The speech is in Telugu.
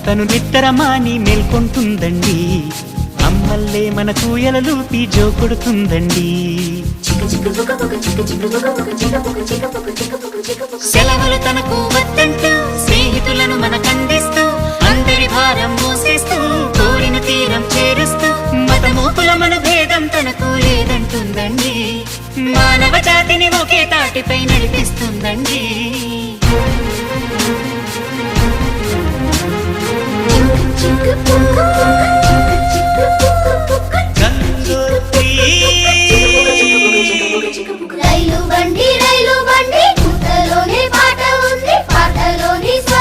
తను నిద్రమాని మేల్కొంటుందండి. అమ్మల్లే మన కూయలలూపి జో కొడుతుందండి. సెలవులు తనకు వద్దంటూ స్నేహితులను మనకందిస్తూ అందరి భారం మోసేస్తూ కోరిన తీరం చేరుస్తూ మతమూపుల మన భేదం తనకు లేదంటుందండి. మానవ జాతిని ఒకే తాటిపై నడిపిస్తుందండి. Chicka chicka